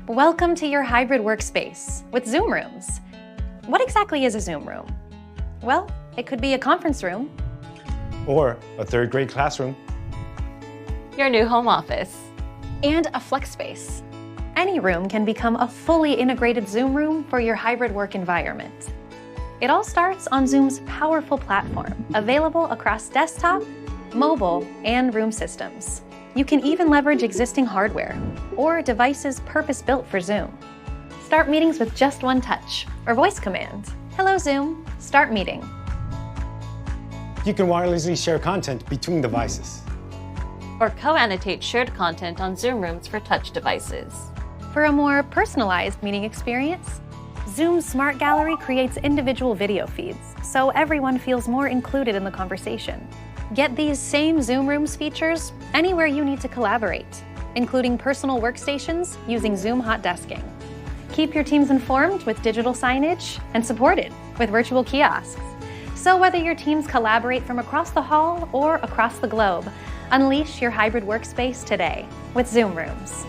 Welcome to your hybrid workspace with Zoom rooms. What exactly is a Zoom room? Well, it could be a conference room. Or a third grade classroom. Your new home office. And a flex space. Any room can become a fully integrated Zoom room for your hybrid work environment. It all starts on Zoom's powerful platform, available across desktop, mobile, and room systems. You can even leverage existing hardware or devices purpose-built for Zoom. Start meetings with just one touch or voice command. Hello Zoom, start meeting. You can wirelessly share content between devices. Or co-annotate shared content on Zoom rooms for touch devices. For a more personalized meeting experience, Zoom's Smart Gallery creates individual video feeds, so everyone feels more included in the conversation. Get these same Zoom Rooms features anywhere you need to collaborate, including personal workstations using Zoom hot desking. Keep your teams informed with digital signage and supported with virtual kiosks. So whether your teams collaborate from across the hall or across the globe, unleash your hybrid workspace today with Zoom Rooms.